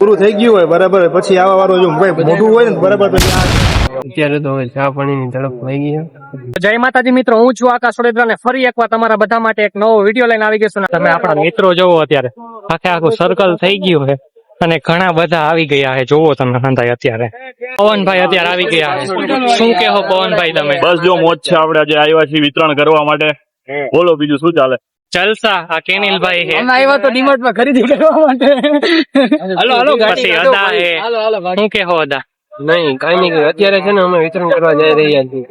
પૂરું થઈ ગયું હોય બરાબર, પછી આવા વાળો જો મોટું હોય ને બરાબર, પછી અત્યારે તો હવે ચા પાણીની ઝડપ થઈ ગઈ છે. જય માતાજી મિત્રો, હું છું આકાશ વડોદરા ને ફરી એકવાર તમારા બધા માટે એક નવો વિડીયો લઈને આવી ગયો છું. તમે આપણા મિત્રો જોવો, અત્યારે આખે આખું સર્કલ થઈ ગયું છે અને ઘણા બધા આવી ગયા છે. જોવો તમે હંધાય અત્યારે પવનભાઈ અત્યારે આવી ગયા છે. શું કહો પવનભાઈ તમે? બસ જો મોજ છે, આપણે આજે આવ્યા છીએ વિતરણ કરવા માટે. બોલો બીજું શું ચાલે? જલસા. આ કેનિલભાઈ છે, આવ્યા તો ડીમાર્ટ માં ખરીદી કરવા માટે. Hello hello. પછી અદા છે, શું કહો અદા? નહીં કઈ નહીં, અત્યારે છે ને અમે વિતરણ કરવા જઈ રહ્યા છીએ.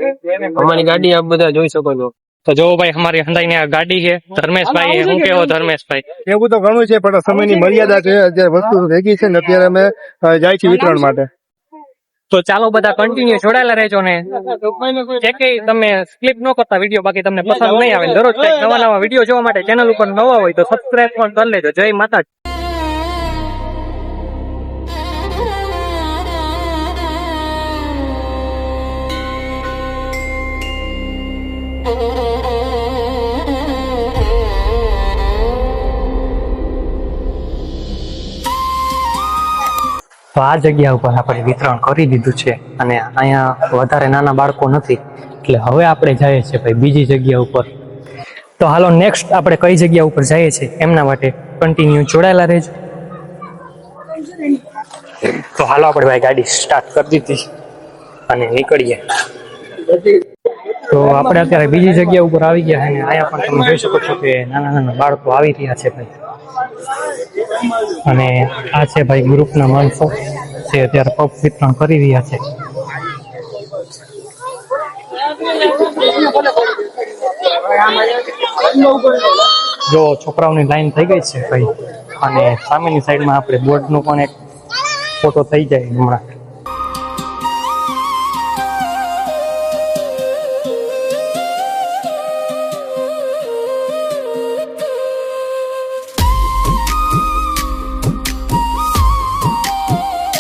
અમારી ગાડી આપ બધા જોઈ શકો છો. તો જો ભાઈ અમારી હંધાઈ ની આ ગાડી છે. ધર્મેશભાઈ છે, શું કહો ધર્મેશભાઈ? એવું તો ઘણું છે, પણ સમયની મર્યાદા છે. અત્યારે વસ્તુ ભેગી છે ને અત્યારે અમે જાય છે વિતરણ માટે. તો ચાલો બધા કન્ટિન્યુ જોડાયેલા રહેજો ને તમે સ્કીપ ન કરતા વિડીયો, બાકી તમને પસંદ નહીં આવે. દરરોજ કંઈક નવા નવા વિડીયો જોવા માટે ચેનલ ઉપર નવા હોય તો સબસ્ક્રાઇબ પણ કરી લેજો. જય માતાજી. તો આ જગ્યા ઉપર આપણે વિતરણ કરી દીધું છે અને અહીંયા વધારે નાના બાળકો નથી, એટલે હવે આપણે જઈએ છીએ ભાઈ બીજી જગ્યા ઉપર. તો હાલો નેક્સ્ટ આપણે કઈ જગ્યા ઉપર જઈએ છીએ એમના માટે કન્ટિન્યુ જોડાયેલા રહેજો. તો હાલો આપણે ભાઈ ગાડી સ્ટાર્ટ કરી દીધી અને નીકળીએ. તો આપણે અત્યારે બીજી જગ્યા ઉપર આવી ગયા અને અહીંયા પણ તમે જોઈ શકો છો કે નાના નાના બાળકો આવી રહ્યા છે ભાઈ. અને આ છે ભાઈ ગ્રુપના માણસો જે અત્યારે પગ વિતરણ કરી રહ્યા છે. જો છોકરાઓની લાઈન થઈ ગઈ છે ભાઈ, અને સામેની સાઈડમાં આપણે બોર્ડનો પણ એક ફોટો થઈ જાય હમણાં.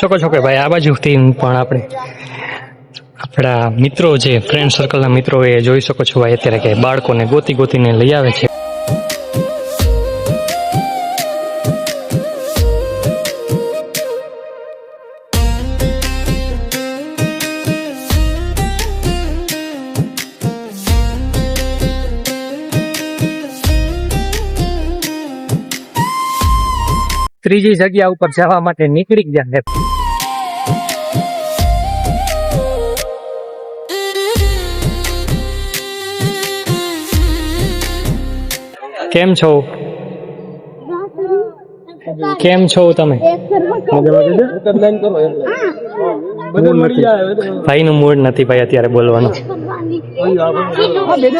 શકો છો કે ભાઈ આ બાજુથી પણ આપણે આપણા મિત્રો જે ફ્રેન્ડ સર્કલના મિત્રો એ જોઈ શકો છો ભાઈ અત્યારે કે બાળકોને ગોતી ગોતીને લઈ આવે છે. ત્રીજી જગ્યા ઉપર જવા માટે નીકળી ગયા છે. કેમ છો? કેમ છો તમે? ભાઈ નું મૂડ નથી ભાઈ અત્યારે બોલવાનું.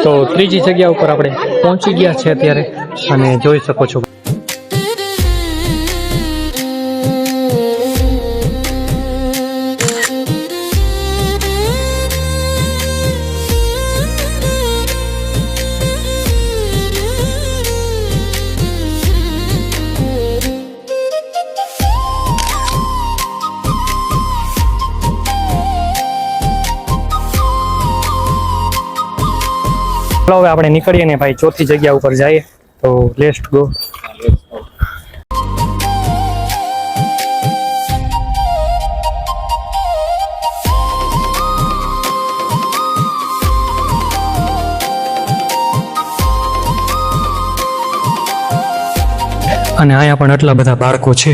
તો ત્રીજી જગ્યા ઉપર આપણે પહોંચી ગયા છે અત્યારે અને જોઈ શકો છો. હવે આપણે નીકળીએ ને ભાઈ ચોથી જગ્યા ઉપર જઈએ. તો લેટ્સ ગો. અને અહીંયા પણ આટલા બધા બાળકો છે.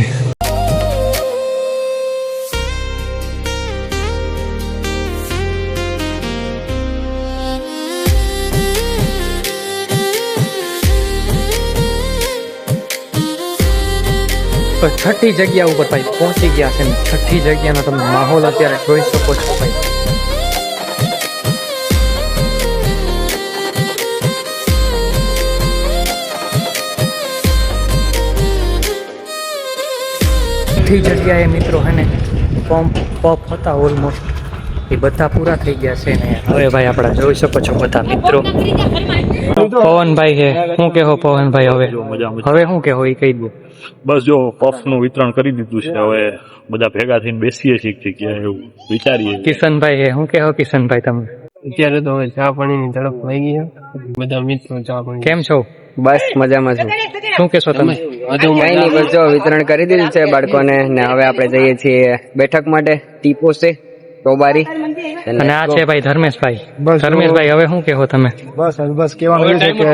તો છઠ્ઠી જગ્યા ઉપર ભાઈ પહોંચી ગયા છે. છઠ્ઠી જગ્યાનો તમે માહોલ અત્યારે જોઈ શકો છો ભાઈ. છઠ્ઠી જગ્યાએ મિત્રો હે ને પપ હતા ઓલમોસ્ટ, એ બધા પૂરા થઈ ગયા છે ને હવે ભાઈ આપણે જોઈ શકો છો બધા મિત્રો. પવનભાઈ છે, શું કહો પવનભાઈ? હવે શું કહો એ કહી દો. બસ જો પફ નું વિતરણ કરી દીધું છે, હવે બધા ભેગા થઈને બેસીએ છીએ કે એવું વિચારીએ. કિશનભાઈ છે, શું કહો કિશનભાઈ તમે? અત્યારે તો હવે ચા પાણીની ઝડપ થઈ ગઈ છે. બધા મિત્રો ચા પાણી. કેમ છો? બસ મજામાં છું. શું કેશો તમે? વધુ કઈ નહીં, બસ જો વિતરણ કરી દીધું છે બાળકોને ને હવે આપણે જઈએ છીએ બેઠક માટે. ટીપો છે ટોબારી અને આ છે ભાઈ ધર્મેશભાઈ. બસ. ધર્મેશભાઈ હવે શું કહો તમે? બસ કહેવાનું એ છે કે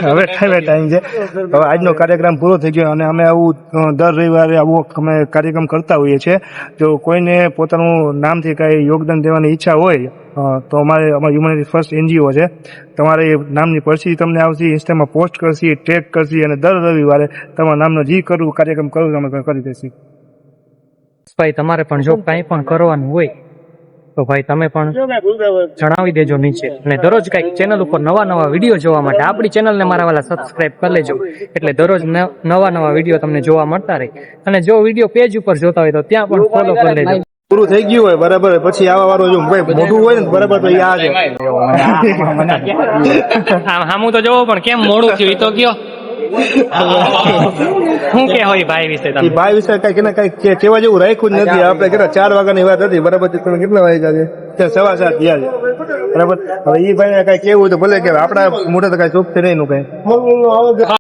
હવે ટાઈમ છે. હવે આજનો કાર્યક્રમ પૂરો થઈ ગયો અને અમે આવું દર રવિવારે આવો અમે કાર્યક્રમ કરતા હોઈએ છીએ. જો કોઈને પોતાનું નામથી કઈ યોગદાન દેવાની ઈચ્છા હોય તો અમારી હ્યુમેનિટી ફર્સ્ટ NGO છે. તમારે એ નામની પરચી તમને આવશે, ઇન્સ્ટામાં પોસ્ટ કરશી, ટેગ કરશી અને દર રવિવારે તમારા નામનો જે કરવું કાર્યક્રમ કરવું અમે કરી દઈશું. ભાઈ તમારે પણ જો કંઈ પણ કરવાનું હોય તો ભાઈ તમે પણ જણાવી દેજો નીચે. અને દરરોજ કઈક ચેનલ ઉપર નવા વિડીયો જોવા માટે આપણી ચેનલને મારા વાલા સબસ્ક્રાઇબ કરી લેજો, એટલે દરરોજ નવા વિડીયો તમને જોવા મળતા રહે. અને જો વિડીયો પેજ ઉપર જોતા હોય તો ત્યાં પણ ફોલો કરી લેજો. પૂરું થઈ ગયું હોય બરાબર, પછી આવા વાળો જો ભાઈ મોઢું હોય ને બરાબર તો એ આ છે. આમ હામું તો જોવો પણ કેમ મોડું થયું એ તો કયો. શું કે હોય ભાઈ વિશે એ તમે? ભાઈ વિશે કઈ કેવા જેવું રાખ્યું જ નથી. આપણે કેટલા 4 વાગ્યાની વાત હતી બરાબર, તમે કેટલા વાગ્યા છે? 7:15 થયા છે બરાબર. હવે એ ભાઈ કઈ કેવું તો ભલે કે આપણા મોઢે તો કઈ ચોખ્ખે નહીં નું કઈ